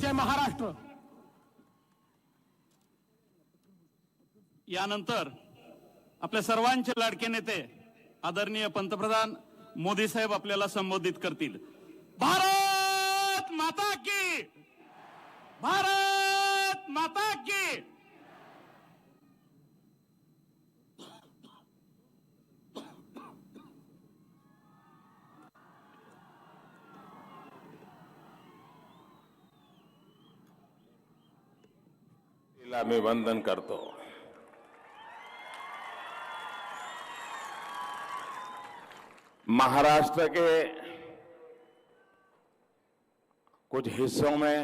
जय महाराष्ट्र. यानंतर आपल्या सर्वांचे लाडके नेते आदरणीय पंतप्रधान मोदी साहेब आपल्याला संबोधित करतील. भारत माता की, भारत माता की. मी वंदन करतो. महाराष्ट्र के कुछ हिस्सों में,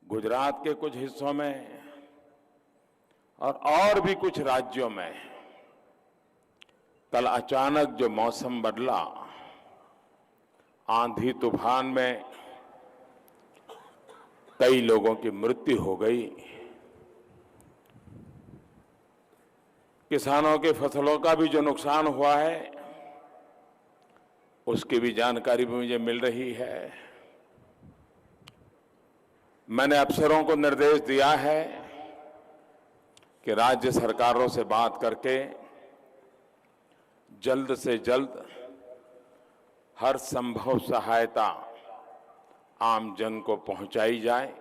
गुजरात के कुछ हिस्सों में और भी कुछ राज्यों में कल अचानक जो मौसम बदला, आंधी तूफान में कई लोगों की मृत्यु हो गई. किसानों की फसलों का भी जो नुकसान हुआ है उसकी भी जानकारी भी मुझे मिल रही है. मैंने अफसरों को निर्देश दिया है कि राज्य सरकारों से बात करके जल्द से जल्द हर संभव सहायता आम जन को पहुंचाई जाए.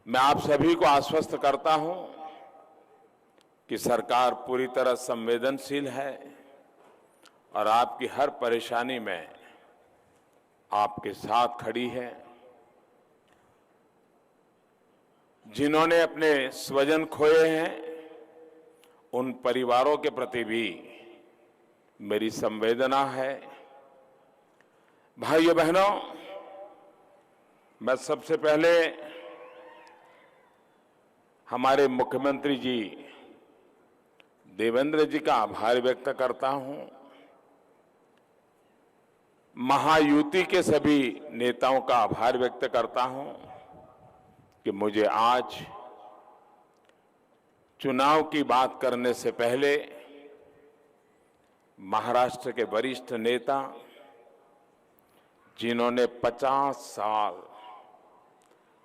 मैं आप सभी को आश्वस्त करता हूं कि सरकार पूरी तरह संवेदनशील है और आपकी हर परेशानी में आपके साथ खड़ी है. जिन्होंने अपने स्वजन खोए हैं उन परिवारों के प्रति भी मेरी संवेदना है. भाइयों बहनों, मैं सबसे पहले हमारे मुख्यमंत्री जी देवेंद्र जी का आभार व्यक्त करता हूं. महायुति के सभी नेताओं का आभार व्यक्त करता हूं कि मुझे आज चुनाव की बात करने से पहले महाराष्ट्र के वरिष्ठ नेता जिन्होंने 50 साल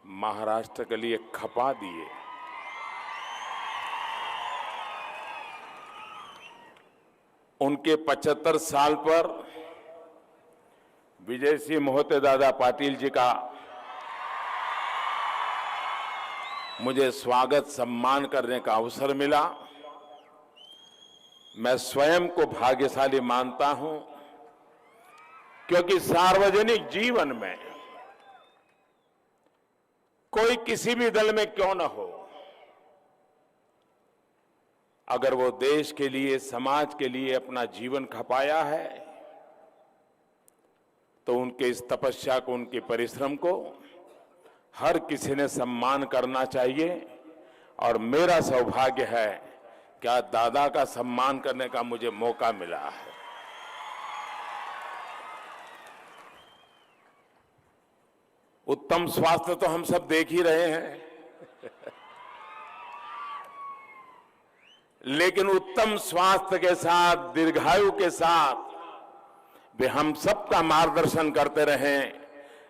महाराष्ट्र के लिए खपा दिए, उनके 75 साल पर विजय सिंह मोहिते दादा पाटिल जी का मुझे स्वागत सम्मान करने का अवसर मिला. मैं स्वयं को भाग्यशाली मानता हूं क्योंकि सार्वजनिक जीवन में कोई किसी भी दल में क्यों न हो, अगर वो देश के लिए, समाज के लिए अपना जीवन खपाया है तो उनके इस तपस्या को, उनके परिश्रम को हर किसी ने सम्मान करना चाहिए. और मेरा सौभाग्य है कि आज दादा का सम्मान करने का मुझे मौका मिला है. उत्तम स्वास्थ्य तो हम सब देख ही रहे हैं लेकिन उत्तम स्वास्थ्य के साथ, दीर्घायु के साथ वे हम सबका मार्गदर्शन करते रहें,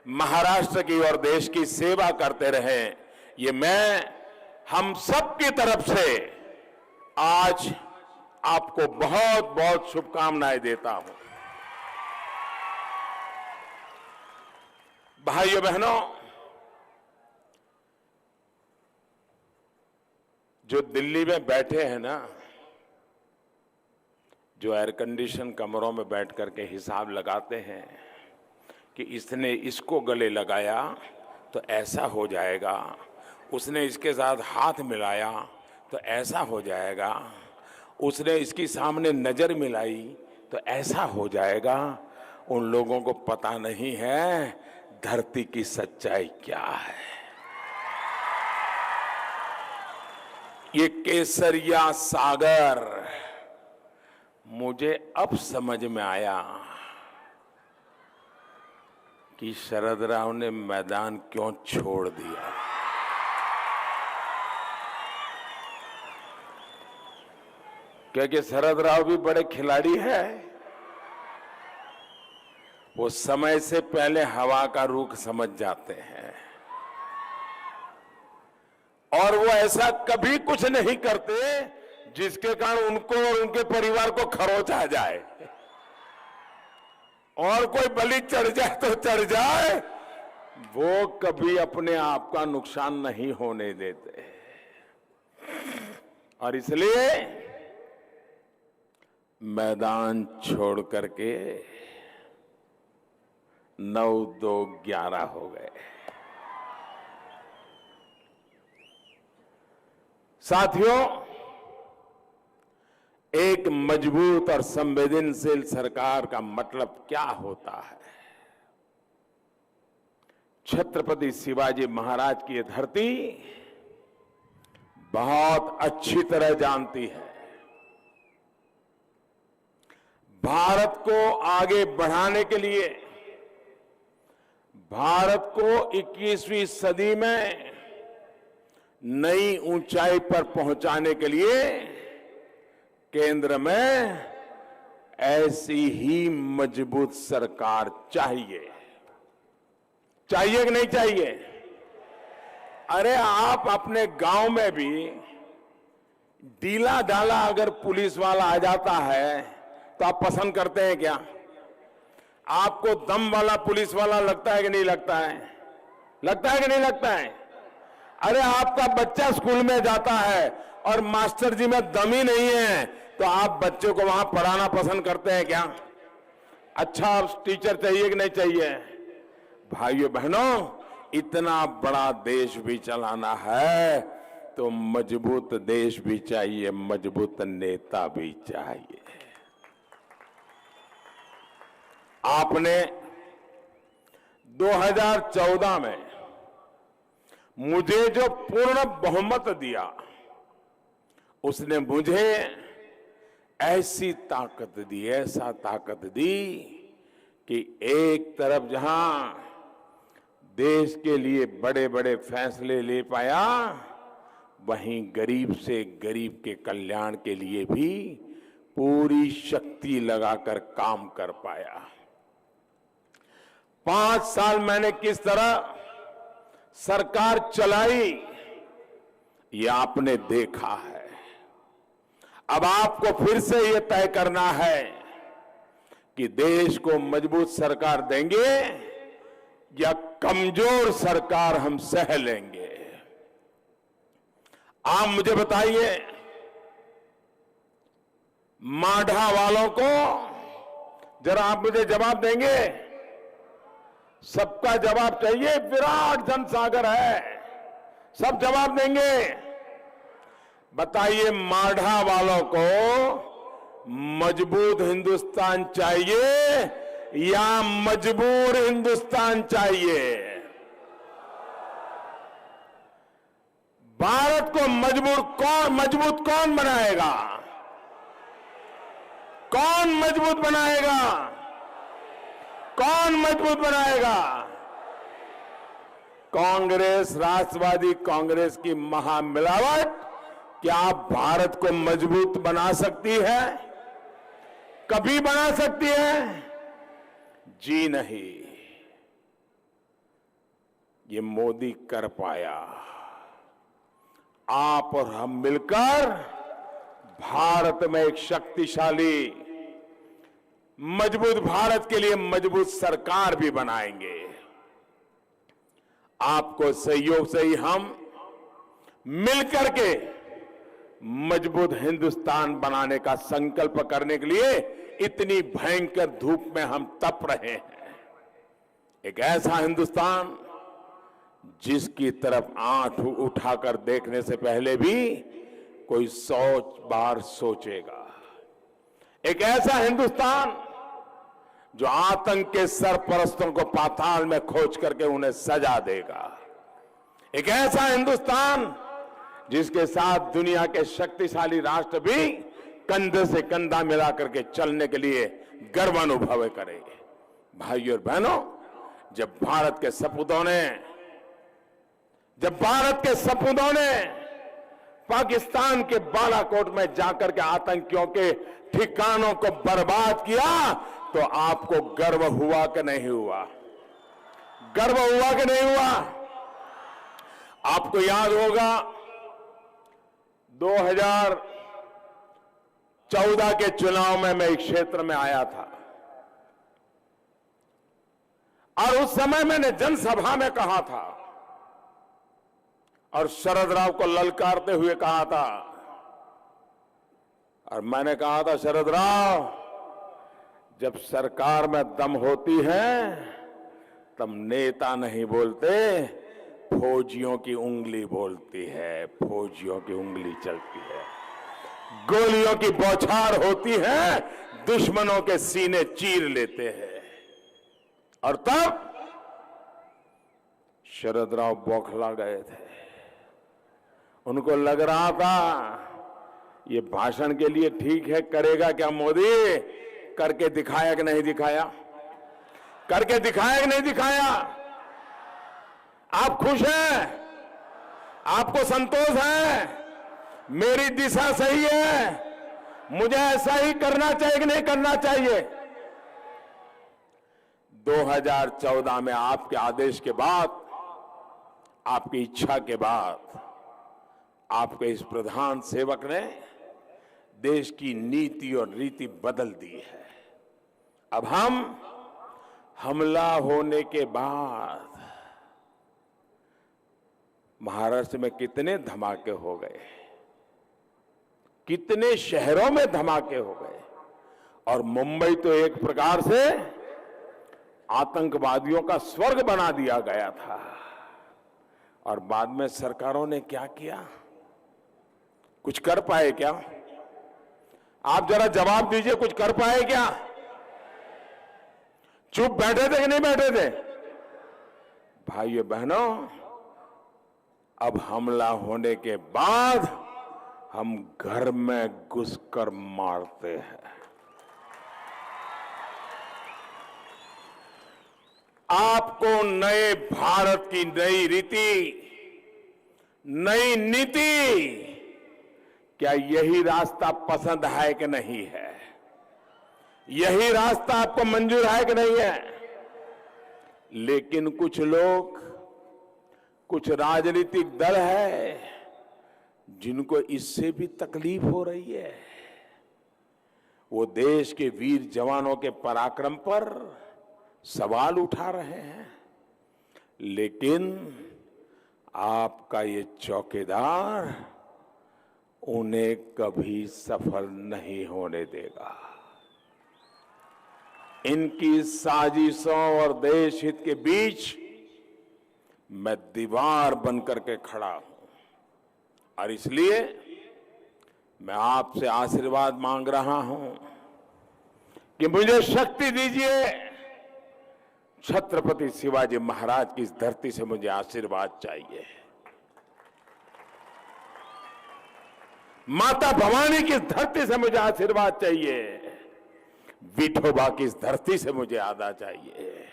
महाराष्ट्र की और देश की सेवा करते रहें. ये मैं हम सब की तरफ से आज आपको बहुत बहुत शुभकामनाएं देता हूं. भाइयों बहनों, जो दिल्ली में बैठे हैं ना, जो एयर कंडीशन कमरों में बैठ करके हिसाब लगाते हैं कि इसने इसको गले लगाया तो ऐसा हो जाएगा, उसने इसके साथ हाथ मिलाया तो ऐसा हो जाएगा, उसने इसकी सामने नजर मिलाई तो ऐसा हो जाएगा, उन लोगों को पता नहीं है धरती की सच्चाई क्या है. ये केसरिया सागर मुझे अब समझ में आया कि शरद राव ने मैदान क्यों छोड़ दिया. क्योंकि शरद राव भी बड़े खिलाड़ी है, वो समय से पहले हवा का रुख समझ जाते हैं और वो ऐसा कभी कुछ नहीं करते जिसके कारण उनको और उनके परिवार को खरोच आ जाए और कोई बलि चढ़ जाए तो चढ़ जाए, वो कभी अपने आप का नुकसान नहीं होने देते। और इसलिए मैदान छोड़ करके 9-2-11 हो गए। साथियों, एक मजबूत और संवेदनशील सरकार का मतलब क्या होता है? छत्रपति शिवाजी महाराज की ये धरती बहुत अच्छी तरह जानती है। भारत को आगे बढ़ाने के लिए, भारत को 21वीं सदी में नई ऊंचाई पर पहुंचाने के लिए केंद्र में ऐसी ही मजबूत सरकार चाहिए। चाहिए कि नहीं चाहिए? अरे आप अपने गांव में भी डीला डाला अगर पुलिस वाला आ जाता है तो आप पसंद करते हैं क्या? आपको दम वाला पुलिस वाला लगता है कि नहीं लगता है? लगता है कि नहीं लगता है? अरे आपका बच्चा स्कूल में जाता है और मास्टर जी में दम ही नहीं है तो आप बच्चों को वहां पढ़ाना पसंद करते हैं क्या? अच्छा टीचर चाहिए कि नहीं चाहिए? भाइयों बहनों, इतना बड़ा देश भी चलाना है तो मजबूत देश भी चाहिए, मजबूत नेता भी चाहिए। आपने 2014 में मुझे जो पूर्ण बहुमत दिया, उसने मुझे ऐसी ताकत दी, ऐसा ताकत दी कि एक तरफ जहां देश के लिए बड़े बड़े फैसले ले पाया, वहीं गरीब से गरीब के कल्याण के लिए भी पूरी शक्ति लगाकर काम कर पाया। 5 साल मैंने किस तरह सरकार चलाई, ये आपने देखा है। अब आपको फिर से ये तय करना है कि देश को मजबूत सरकार देंगे या कमजोर सरकार हम सह लेंगे। आप मुझे बताइए, माढ़ा वालों को जरा आप मुझे जवाब देंगे? सबका जवाब चाहिए, विराट जनसागर है, सब जवाब देंगे। बताइए, माढ़ा वालों को मजबूत हिंदुस्तान चाहिए या मजबूर हिंदुस्तान चाहिए? भारत को मजबूत कौन बनाएगा? कौन मजबूत बनाएगा? कौन मजबूत बनाएगा? कांग्रेस, राष्ट्रवादी कांग्रेस की महामिलावट क्या भारत को मजबूत बना सकती है? कभी बना सकती है? जी नहीं। ये मोदी कर पाया। आप और हम मिलकर भारत में एक शक्तिशाली मजबूत भारत के लिए मजबूत सरकार भी बनाएंगे। आपको सहयोग से ही हम मिलकर के मजबूत हिंदुस्तान बनाने का संकल्प करने के लिए इतनी भयंकर धूप में हम तप रहे हैं। एक ऐसा हिंदुस्तान जिसकी तरफ आंख उठाकर देखने से पहले भी कोई 100 बार सोचेगा। एक ऐसा हिंदुस्तान जो आतंक के सरपरस्तों को पाताल में खोज करके उन्हें सजा देगा। एक ऐसा हिंदुस्तान जिसके साथ दुनिया के शक्तिशाली राष्ट्र भी कंधे से कंधा मिला करके चलने के लिए गर्व अनुभव करेंगे। भाइयों और बहनों, जब भारत के सपूतों ने पाकिस्तान के बालाकोट में जाकर के आतंकियों के ठिकानों को बर्बाद किया, तो आपको गर्व हुआ कि नहीं हुआ? गर्व हुआ कि नहीं हुआ? आपको याद होगा 2014 के चुनाव में मैं एक क्षेत्र में आया था और उस समय मैंने जनसभा में कहा था और शरद राव को ललकारते हुए कहा था, और मैंने कहा था, शरद राव, जब सरकार में दम होती है तब नेता नहीं बोलते, फौजियों की उंगली बोलती है, फौजियों की उंगली चलती है। गोलियों की बौछार होती है, दुश्मनों के सीने चीर लेते हैं। और तब शरद राव बौखला गए थे। उनको लग रहा था ये भाषण के लिए ठीक है, करेगा क्या मोदी? करके दिखाया कि नहीं दिखाया? करके दिखाया कि नहीं दिखाया? आप खुश हैं? आपको संतोष है? मेरी दिशा सही है? मुझे ऐसा ही करना चाहिए कि नहीं करना चाहिए? 2014 में आपके आदेश के बाद, आपकी इच्छा के बाद, आपके इस प्रधान सेवक ने देश की नीति और रीति बदल दी है। अब हम हमला होने के बाद महाराष्ट्र में कितने धमाके हो गए, कितने शहरों में धमाके हो गए, और मुंबई तो एक प्रकार से आतंकवादियों का स्वर्ग बना दिया गया था। और बाद में सरकारों ने क्या किया? कुछ कर पाए क्या? आप जरा जवाब दीजिए, कुछ कर पाए क्या? चुप बैठे थे कि नहीं बैठे थे? भाइयों बहनों, अब हमला होने के बाद हम घर में घुसकर मारते हैं। आपको नए भारत की नई रीति, नई नीति, क्या यही रास्ता पसंद है कि नहीं है? यही रास्ता आपको मंजूर है कि नहीं है? लेकिन कुछ लोग, कुछ राजनीतिक दल है जिनको इससे भी तकलीफ हो रही है। वो देश के वीर जवानों के पराक्रम पर सवाल उठा रहे हैं, लेकिन आपका ये चौकीदार उन्हें कभी सफल नहीं होने देगा। इनकी साजिशों और देश हित के बीच मैं दीवार बनकर के खड़ा हूं, और इसलिए मैं आपसे आशीर्वाद मांग रहा हूं कि मुझे शक्ति दीजिए। छत्रपति शिवाजी महाराज की इस धरती से मुझे आशीर्वाद चाहिए। माता भवानी की इस धरती से मुझे आशीर्वाद चाहिए। विठोबा की इस धरती से मुझे आदा चाहिए।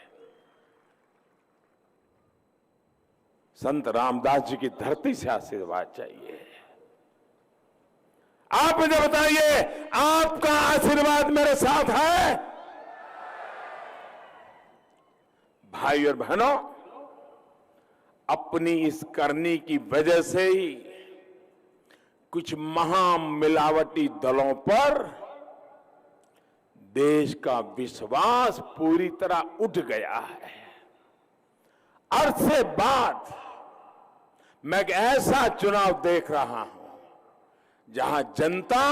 संत रामदास जी की धरती से आशीर्वाद चाहिए। आप मुझे बताइए, आपका आशीर्वाद मेरे साथ है? भाई और बहनों, अपनी इस करनी की वजह से ही कुछ महामिलावटी दलों पर देश का विश्वास पूरी तरह उठ गया है। अरसे बाद मैं एक ऐसा चुनाव देख रहा हूं जहां जनता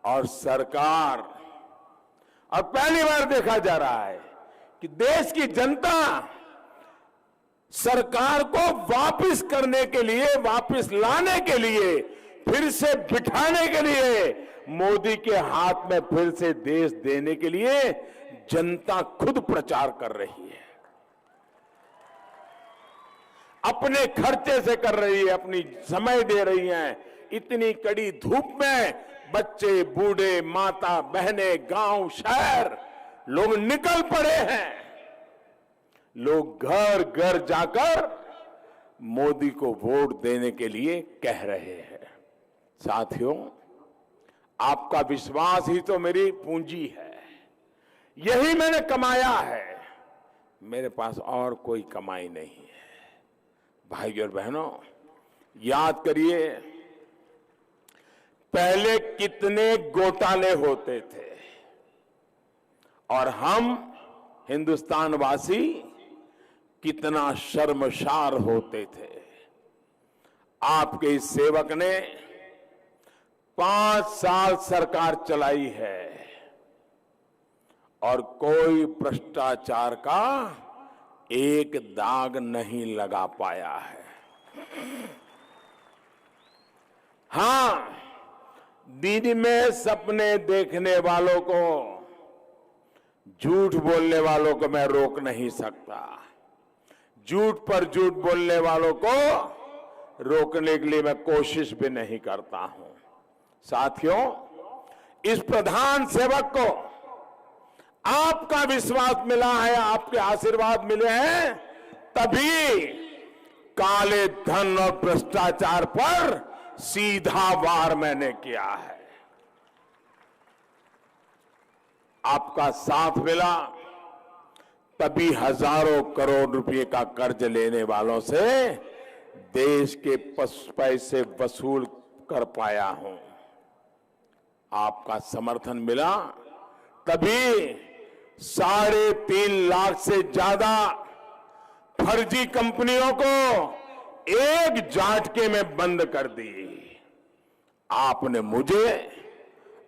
और सरकार, और पहली बार देखा जा रहा है कि देश की जनता सरकार को वापस करने के लिए, वापस लाने के लिए, फिर से बिठाने के लिए, मोदी के हाथ में फिर से देश देने के लिए जनता खुद प्रचार कर रही है। अपने खर्चे से कर रही है, अपनी समय दे रही है। इतनी कड़ी धूप में बच्चे, बूढ़े, माता, बहनें, गांव, शहर, लोग निकल पड़े हैं। लोग घर घर जाकर मोदी को वोट देने के लिए कह रहे हैं। साथियों, आपका विश्वास ही तो मेरी पूंजी है, यही मैंने कमाया है, मेरे पास और कोई कमाई नहीं है। भाइयों और बहनों, याद करिए पहले कितने घोटाले होते थे और हम हिंदुस्तानवासी कितना शर्मसार होते थे। आपके इस सेवक ने 5 साल सरकार चलाई है और कोई भ्रष्टाचार का एक दाग नहीं लगा पाया है। हां, दिन में सपने देखने वालों को, झूठ बोलने वालों को मैं रोक नहीं सकता। झूठ पर झूठ बोलने वालों को रोकने के लिए मैं कोशिश भी नहीं करता हूं। साथियों, इस प्रधान सेवक को आपका विश्वास मिला है, आपके आशीर्वाद मिले हैं, तभी काले धन और भ्रष्टाचार पर सीधा वार मैंने किया है। आपका साथ मिला तभी हजारों करोड़ रुपए का कर्ज लेने वालों से देश के पैसे वसूल कर पाया हूं। आपका समर्थन मिला तभी 3.5 लाख से ज्यादा फर्जी कंपनियों को एक झटके में बंद कर दी। आपने मुझे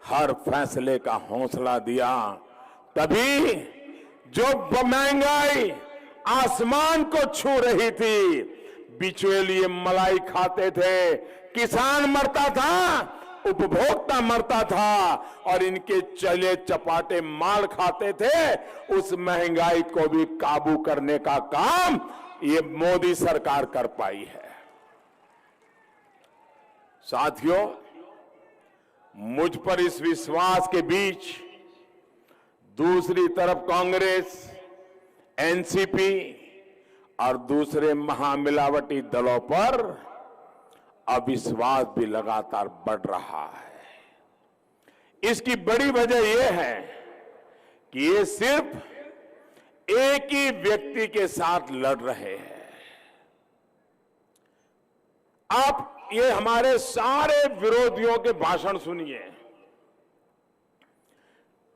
हर फैसले का हौसला दिया, तभी जो महंगाई आसमान को छू रही थी, बिचौलिए मलाई खाते थे, किसान मरता था, उपभोक्ता मरता था और इनके चले चपाटे माल खाते थे, उस महंगाई को भी काबू करने का काम ये मोदी सरकार कर पाई है। साथियों, मुझ पर इस विश्वास के बीच दूसरी तरफ कांग्रेस, एनसीपी और दूसरे महामिलावटी दलों पर अविश्वास भी लगातार बढ़ रहा है। इसकी बड़ी वजह यह है कि ये सिर्फ एक ही व्यक्ति के साथ लड़ रहे हैं। आप ये हमारे सारे विरोधियों के भाषण सुनिए,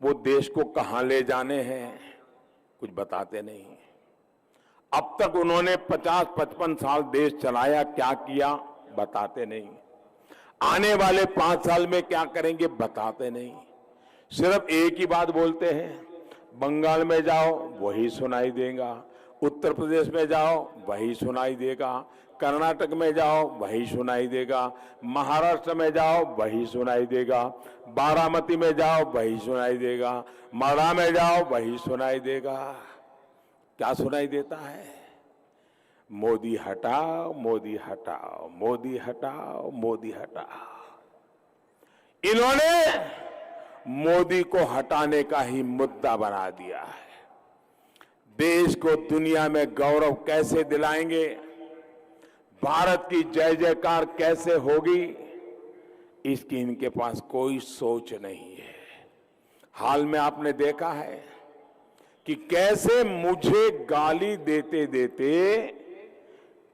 वो देश को कहां ले जाने हैं कुछ बताते नहीं। अब तक उन्होंने 50-55 साल देश चलाया, क्या किया बताते नहीं। आने वाले 5 साल में क्या करेंगे बताते नहीं। सिर्फ एक ही बात बोलते हैं, बंगाल में जाओ वही सुनाई देगा, उत्तर प्रदेश में जाओ वही सुनाई देगा, कर्नाटक में जाओ वही सुनाई देगा, महाराष्ट्र में जाओ वही सुनाई देगा, बारामती में जाओ वही सुनाई देगा, माड़ा में जाओ वही सुनाई देगा। क्या सुनाई देता है? मोदी हटाओ, मोदी हटाओ, मोदी हटाओ, मोदी हटाओ। इन्होंने मोदी को हटाने का ही मुद्दा बना दिया है। देश को दुनिया में गौरव कैसे दिलाएंगे, भारत की जय जयकार कैसे होगी, इसकी इनके पास कोई सोच नहीं है। हाल में आपने देखा है कि कैसे मुझे गाली देते देते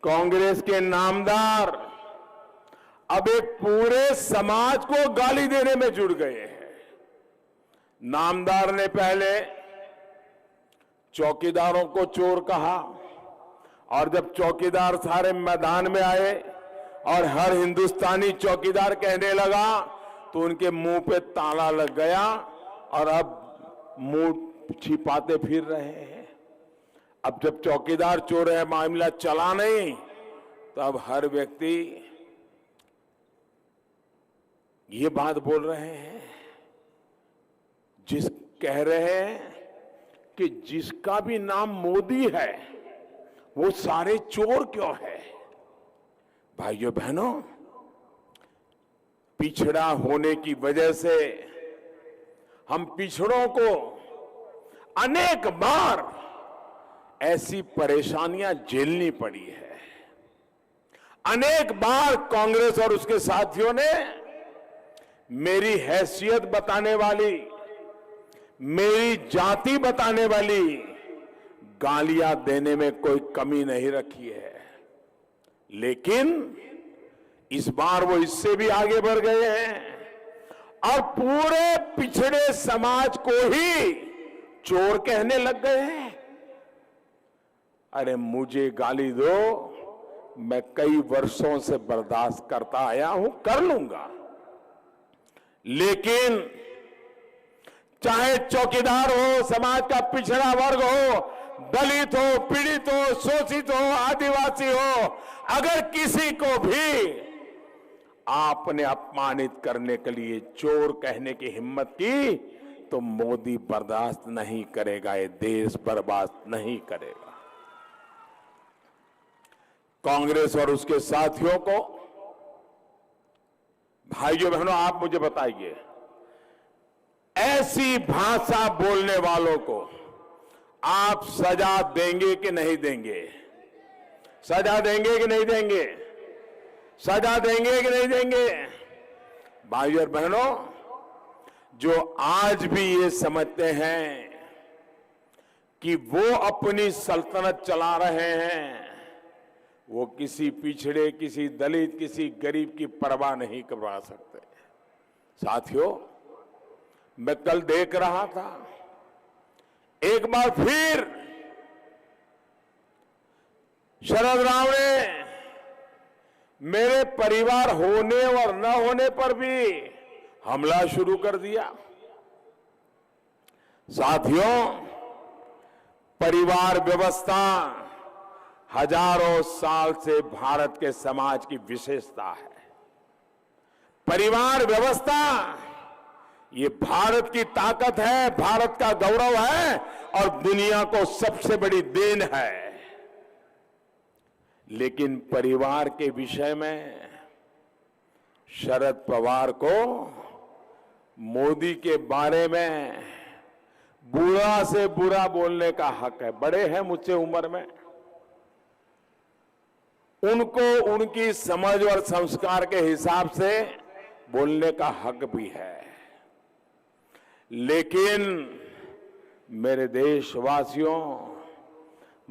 कांग्रेस के नामदार अब एक पूरे समाज को गाली देने में जुड़ गए हैं। नामदार ने पहले चौकीदारों को चोर कहा और जब चौकीदार सारे मैदान में आए और हर हिंदुस्तानी चौकीदार कहने लगा तो उनके मुंह पे ताला लग गया और अब मुंह छिपाते फिर रहे हैं। अब जब चौकीदार चोर है, मामला चला नहीं, तो अब हर व्यक्ति ये बात बोल रहे हैं, कह रहे हैं कि जिसका भी नाम मोदी है वो सारे चोर क्यों है। भाइयों बहनों, पिछड़ा होने की वजह से हम पिछड़ों को अनेक बार ऐसी परेशानियां झेलनी पड़ी है। अनेक बार कांग्रेस और उसके साथियों ने मेरी हैसियत बताने वाली, मेरी जाति बताने वाली गालियां देने में कोई कमी नहीं रखी है। लेकिन इस बार वो इससे भी आगे बढ़ गए हैं और पूरे पिछड़े समाज को ही चोर कहने लग गए हैं। अरे मुझे गाली दो, मैं कई वर्षों से बर्दाश्त करता आया हूं, कर लूंगा। लेकिन चाहे चौकीदार हो, समाज का पिछड़ा वर्ग हो, दलित हो, पीड़ित हो, शोषित हो, आदिवासी हो, अगर किसी को भी आपने अपमानित करने के लिए चोर कहने की हिम्मत की तो मोदी बर्दाश्त नहीं करेगा, ये देश बर्बाद नहीं करेगा। कांग्रेस और उसके साथियों को, भाइयों बहनों, आप मुझे बताइए, ऐसी भाषा बोलने वालों को आप सजा देंगे कि नहीं देंगे? सजा देंगे कि नहीं देंगे? सजा देंगे कि नहीं देंगे? भाइयों और बहनों, जो आज भी ये समझते हैं कि वो अपनी सल्तनत चला रहे हैं, वो किसी पिछड़े, किसी दलित, किसी गरीब की परवाह नहीं करवा सकते। साथियों, मैं कल देख रहा था, एक बार फिर शरद राव ने मेरे परिवार होने और न होने पर भी हमला शुरू कर दिया। साथियों, परिवार व्यवस्था हजारों साल से भारत के समाज की विशेषता है। परिवार व्यवस्था ये भारत की ताकत है, भारत का गौरव है और दुनिया को सबसे बड़ी देन है। लेकिन परिवार के विषय में शरद पवार को मोदी के बारे में बुरा से बुरा बोलने का हक है। बड़े हैं मुझसे उम्र में, उनको उनकी समझ और संस्कार के हिसाब से बोलने का हक भी है। लेकिन मेरे देशवासियों,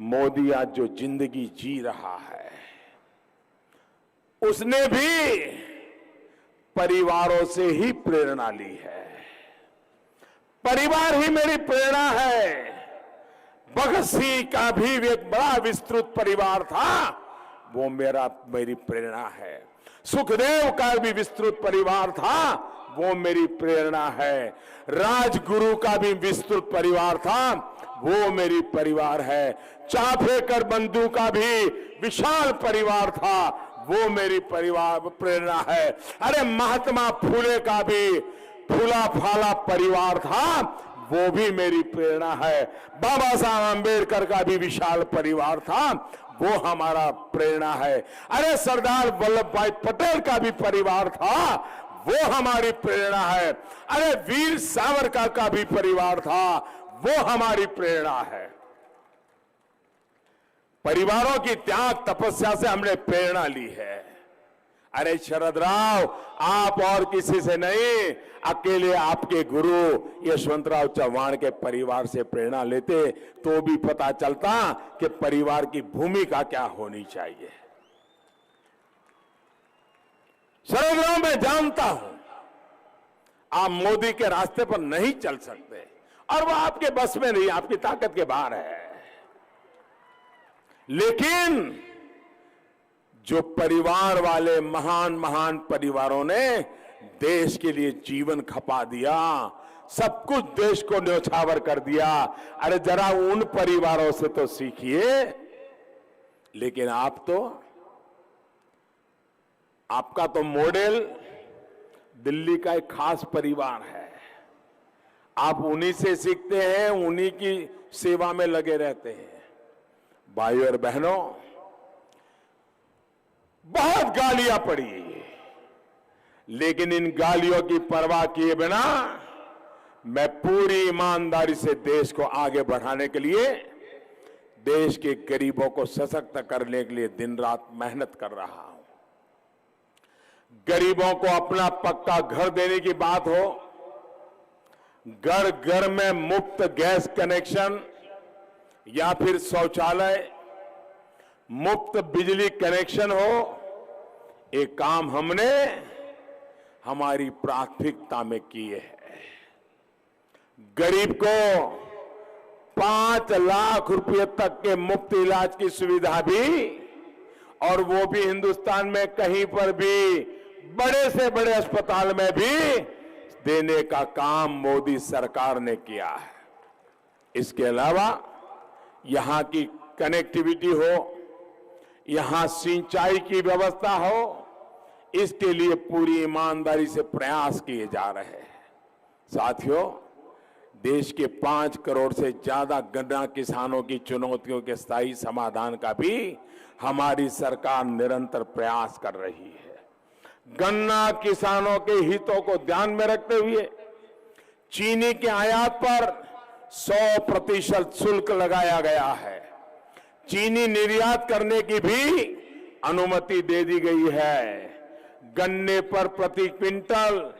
मोदी आज जो जिंदगी जी रहा है उसने भी परिवारों से ही प्रेरणा ली है। परिवार ही मेरी प्रेरणा है। भगत सिंह का भी एक बड़ा विस्तृत परिवार था, वो मेरी प्रेरणा है। सुखदेव का भी विस्तृत परिवार था, वो मेरी प्रेरणा है। राजगुरु का भी विस्तृत परिवार था, वो मेरी परिवार है। चाफेकर बंधु का भी विशाल परिवार था, वो मेरी परिवार प्रेरणा है। अरे महात्मा फूले का भी फूला फाला परिवार था, वो भी मेरी प्रेरणा है। बाबा साहब अंबेडकर का भी विशाल परिवार था, वो हमारा प्रेरणा है। अरे सरदार वल्लभ भाई पटेल का भी परिवार था, वो हमारी प्रेरणा है। अरे वीर सावरकर का भी परिवार था, वो हमारी प्रेरणा है। परिवारों की त्याग तपस्या से हमने प्रेरणा ली है। अरे शरद राव, आप और किसी से नहीं, अकेले आपके गुरु यशवंतराव चव्हाण के परिवार से प्रेरणा लेते तो भी पता चलता कि परिवार की भूमिका क्या होनी चाहिए। शरद राव, मैं जानता हूं आप मोदी के रास्ते पर नहीं चल सकते और वो आपके बस में नहीं, आपकी ताकत के बाहर है। लेकिन जो परिवार वाले महान महान परिवारों ने देश के लिए जीवन खपा दिया, सब कुछ देश को न्यौछावर कर दिया, अरे जरा उन परिवारों से तो सीखिए। लेकिन आपका तो मॉडल दिल्ली का एक खास परिवार है। आप उन्हीं से सीखते हैं, उन्हीं की सेवा में लगे रहते हैं। भाइयों और बहनों, बहुत गालियां पड़ी, लेकिन इन गालियों की परवाह किए बिना मैं पूरी ईमानदारी से देश को आगे बढ़ाने के लिए, देश के गरीबों को सशक्त करने के लिए दिन रात मेहनत कर रहा हूं। गरीबों को अपना पक्का घर देने की बात हो, घर घर में मुफ्त गैस कनेक्शन या फिर शौचालय, मुफ्त बिजली कनेक्शन हो, एक काम हमने हमारी प्राथमिकता में किए हैं। गरीब को 5 लाख रुपए तक के मुफ्त इलाज की सुविधा भी, और वो भी हिंदुस्तान में कहीं पर भी बड़े से बड़े अस्पताल में भी देने का काम मोदी सरकार ने किया है। इसके अलावा यहां की कनेक्टिविटी हो, यहां सिंचाई की व्यवस्था हो, इसके लिए पूरी ईमानदारी से प्रयास किए जा रहे हैं। साथियों, देश के 5 करोड़ से ज्यादा गन्ना किसानों की चुनौतियों के स्थायी समाधान का भी हमारी सरकार निरंतर प्रयास कर रही है। गन्ना किसानों के हितों को ध्यान में रखते हुए चीनी के आयात पर 100% शुल्क लगाया गया है। चीनी निर्यात करने की भी अनुमति दे दी गई है। गन्ने पर प्रति क्विंटल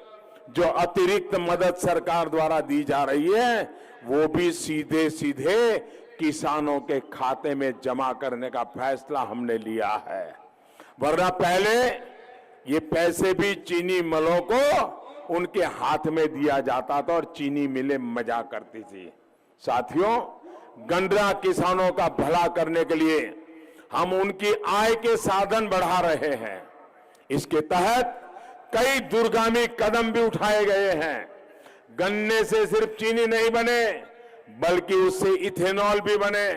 जो अतिरिक्त मदद सरकार द्वारा दी जा रही है, वो भी सीधे सीधे किसानों के खाते में जमा करने का फैसला हमने लिया है। वरना पहले ये पैसे भी चीनी मिलों को उनके हाथ में दिया जाता था और चीनी मिलें मजा करती थी। साथियों, गन्ना किसानों का भला करने के लिए हम उनकी आय के साधन बढ़ा रहे हैं। इसके तहत कई दूरगामी कदम भी उठाए गए हैं। गन्ने से सिर्फ चीनी नहीं बने, बल्कि उससे इथेनॉल भी बने,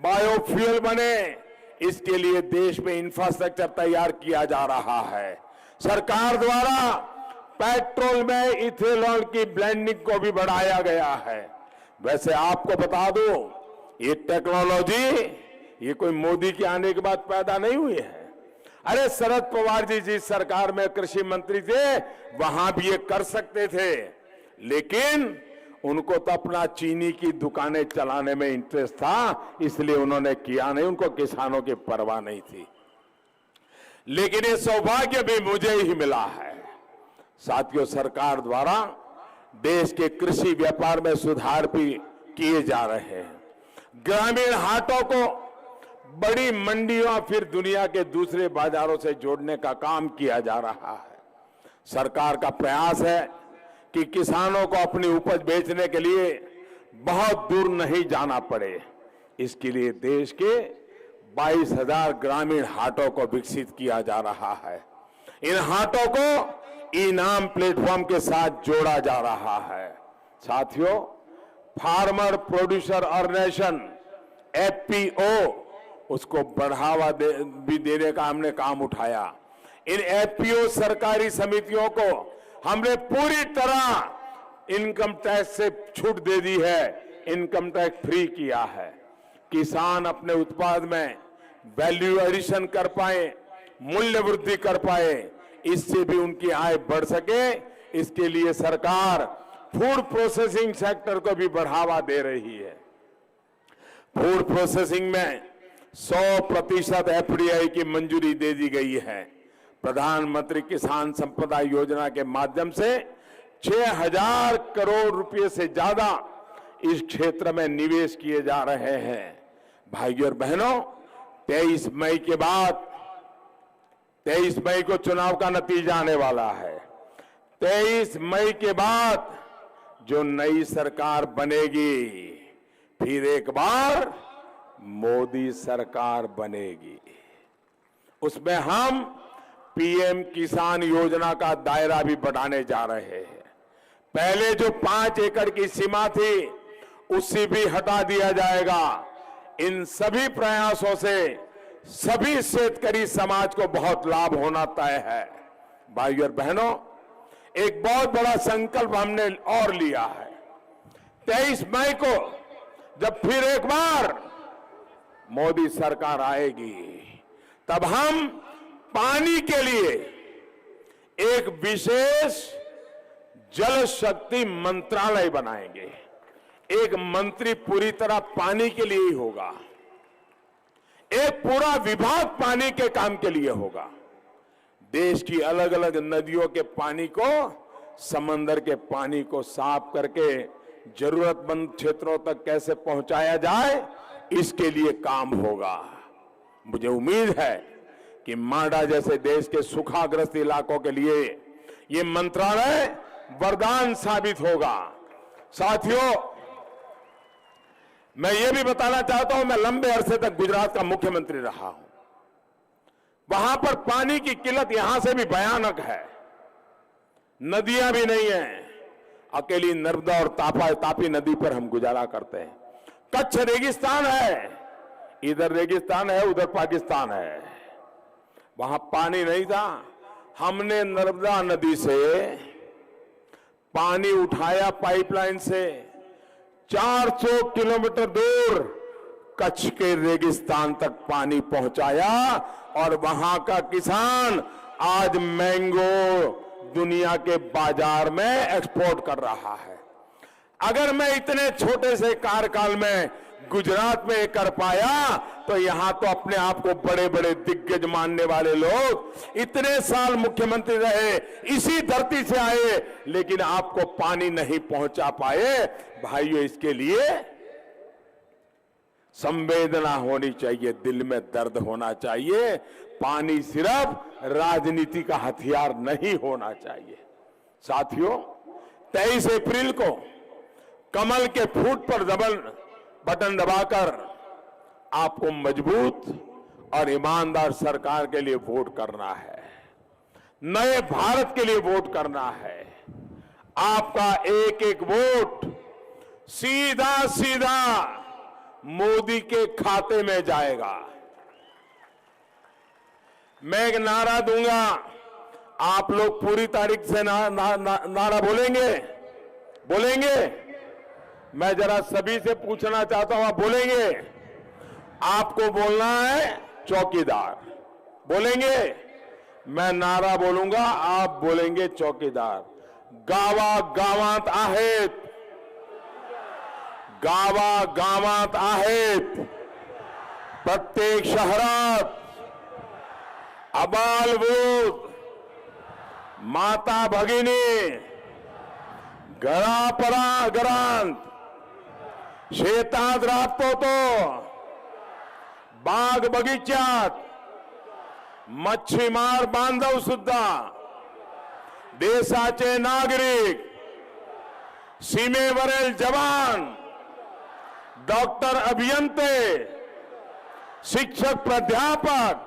बायोफ्यूल बने। इसके लिए देश में इंफ्रास्ट्रक्चर तैयार किया जा रहा है। सरकार द्वारा पेट्रोल में इथेनॉल की ब्लेंडिंग को भी बढ़ाया गया है। वैसे आपको बता दूं, ये टेक्नोलॉजी ये कोई मोदी के आने के बाद पैदा नहीं हुई है। अरे शरद पवार जी जिस सरकार में कृषि मंत्री थे, वहां भी ये कर सकते थे, लेकिन उनको तो अपना चीनी की दुकानें चलाने में इंटरेस्ट था, इसलिए उन्होंने किया नहीं। उनको किसानों की परवाह नहीं थी। लेकिन ये सौभाग्य भी मुझे ही मिला है। साथियों, सरकार द्वारा देश के कृषि व्यापार में सुधार भी किए जा रहे हैं। ग्रामीण हाटों को बड़ी मंडियों फिर दुनिया के दूसरे बाजारों से जोड़ने का काम किया जा रहा है। सरकार का प्रयास है कि किसानों को अपनी उपज बेचने के लिए बहुत दूर नहीं जाना पड़े। इसके लिए देश के 22,000 ग्रामीण हाटों को विकसित किया जा रहा है। इन हाटों को ई-नाम प्लेटफॉर्म के साथ जोड़ा जा रहा है। साथियों, फार्मर प्रोड्यूसर ऑर्गेनाइजेशन FPO, उसको बढ़ावा भी देने का हमने काम उठाया। इन FPO सरकारी समितियों को हमने पूरी तरह इनकम टैक्स से छूट दे दी है, इनकम टैक्स फ्री किया है। किसान अपने उत्पाद में वैल्यू एडिशन कर पाए, मूल्य वृद्धि कर पाए, इससे भी उनकी आय बढ़ सके। इसके लिए सरकार फूड प्रोसेसिंग सेक्टर को भी बढ़ावा दे रही है। फूड प्रोसेसिंग में 100% FDI की मंजूरी दे दी गई है। प्रधानमंत्री किसान संपदा योजना के माध्यम से 6,000 करोड़ रुपए से ज्यादा इस क्षेत्र में निवेश किए जा रहे हैं। भाइयों और बहनों, 23 मई के बाद 23 मई को चुनाव का नतीजा आने वाला है। 23 मई के बाद जो नई सरकार बनेगी, फिर एक बार मोदी सरकार बनेगी। उसमें हम PM किसान योजना का दायरा भी बढ़ाने जा रहे हैं। पहले जो 5 एकड़ की सीमा थी, उसे भी हटा दिया जाएगा। इन सभी प्रयासों से सभी शेतकरी समाज को बहुत लाभ होना तय है। भाइयों और बहनों, एक बहुत बड़ा संकल्प हमने और लिया है। 23 मई को जब फिर एक बार मोदी सरकार आएगी, तब हम पानी के लिए एक विशेष जल शक्ति मंत्रालय बनाएंगे। एक मंत्री पूरी तरह पानी के लिए ही होगा, एक पूरा विभाग पानी के काम के लिए होगा। देश की अलग अलग नदियों के पानी को, समंदर के पानी को साफ करके जरूरतमंद क्षेत्रों तक कैसे पहुंचाया जाए, इसके लिए काम होगा। मुझे उम्मीद है कि माडा जैसे देश के सूखाग्रस्त इलाकों के लिए ये मंत्रालय वरदान साबित होगा। साथियों, मैं ये भी बताना चाहता हूं, मैं लंबे अरसे तक गुजरात का मुख्यमंत्री रहा हूं। वहां पर पानी की किल्लत यहां से भी भयानक है, नदियां भी नहीं है, अकेली नर्मदा और तापी नदी पर हम गुजारा करते हैं। कच्छ रेगिस्तान है, इधर रेगिस्तान है, उधर पाकिस्तान है, वहां पानी नहीं था। हमने नर्मदा नदी से पानी उठाया पाइपलाइन से 400 किलोमीटर दूर कच्छ के रेगिस्तान तक पानी पहुंचाया, और वहां का किसान आज मैंगो दुनिया के बाजार में एक्सपोर्ट कर रहा है। अगर मैं इतने छोटे से कार्यकाल में गुजरात में कर पाया, तो यहां तो अपने आप को बड़े बड़े दिग्गज मानने वाले लोग इतने साल मुख्यमंत्री रहे, इसी धरती से आए, लेकिन आपको पानी नहीं पहुंचा पाए। भाइयों, इसके लिए संवेदना होनी चाहिए, दिल में दर्द होना चाहिए। पानी सिर्फ राजनीति का हथियार नहीं होना चाहिए। साथियों, 23 अप्रैल को कमल के फूट पर बटन दबाकर आपको मजबूत और ईमानदार सरकार के लिए वोट करना है, नए भारत के लिए वोट करना है। आपका एक एक वोट सीधा सीधा मोदी के खाते में जाएगा। मैं एक नारा दूंगा, आप लोग पूरी तारीख से नारा बोलेंगे। मैं जरा सभी से पूछना चाहता हूं, आप बोलेंगे? आपको बोलना है चौकीदार, बोलेंगे? मैं नारा बोलूंगा, आप बोलेंगे चौकीदार। गावागावांत आहेत, गावागावांत आहेत, प्रत्येक शहरात अबालवृद्ध, माता भगिनी, घरांत, शेतात राबतो तो, बाग बगीच्यात, मच्छीमार बांधव सुद्धा, देशाचे नागरिक, सीमेवरील जवान, डॉक्टर, अभियंते, शिक्षक, प्राध्यापक,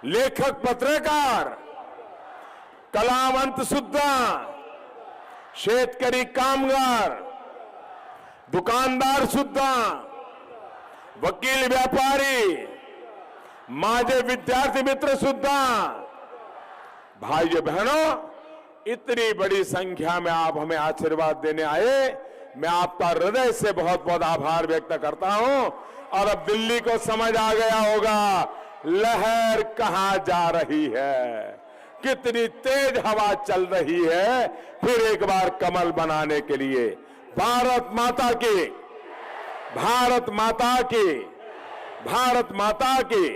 लेखक, पत्रकार, कलावंत सुद्धा, शेतकरी, कामगार, दुकानदार सुद्धा, वकील, व्यापारी, माझे विद्यार्थी मित्र सुद्धा। भाइयों बहनों, इतनी बड़ी संख्या में आप हमें आशीर्वाद देने आए, मैं आपका हृदय से बहुत बहुत आभार व्यक्त करता हूं। और अब दिल्ली को समझ आ गया होगा लहर कहां जा रही है, कितनी तेज हवा चल रही है। फिर एक बार कमल बनाने के लिए भारत माता की, भारत माता की, भारत माता की।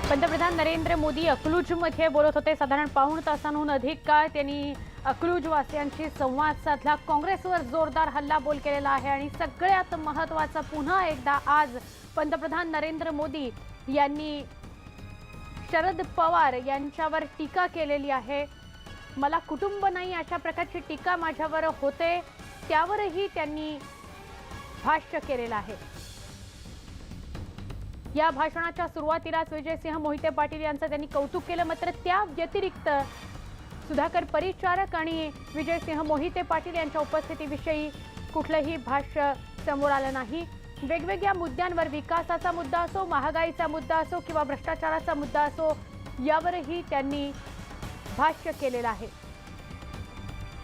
पंतप्रधान नरेंद्र मोदी अकलूजमध्ये बोलत होते। साधारण पाऊण तासांहून अधिक काळ त्यांनी अकलूजवासियांशी संवाद साधला। काँग्रेसवर जोरदार हल्लाबोल केलेला आहे आणि सगळ्यात महत्त्वाचं पुन्हा एकदा आज पंतप्रधान नरेंद्र मोदी यांनी शरद पवार यांच्यावर टीका केलेली आहे। मला कुटुंब नाही अशा प्रकारची टीका माझ्यावर होते, त्यावरही त्यांनी भाष्य केलेलं आहे। या भाषणाच्या सुरुवातीलाच विजयसिंह मोहिते पाटील यांचं त्यांनी कौतुक केलं। मात्र त्या व्यतिरिक्त सुधाकर परिचारक आणि विजयसिंह मोहिते पाटील यांच्या उपस्थितीविषयी कुठलंही भाष्य समोर आलं नाही। वेगवेगळ्या मुद्द्यांवर, विकासाचा मुद्दा असो, महागाईचा मुद्दा असो किंवा भ्रष्टाचाराचा मुद्दा असो, यावरही त्यांनी भाष्य केलेलं आहे।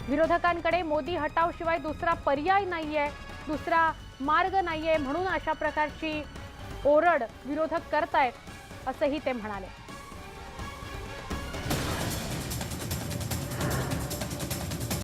विरोधकांकडे मोदी हटाव शिवाय दुसरा पर्याय नाहीये, दुसरा मार्ग नाहीये, म्हणून अशा प्रकारची ओरड विरोधक करतायत असंही ते म्हणाले।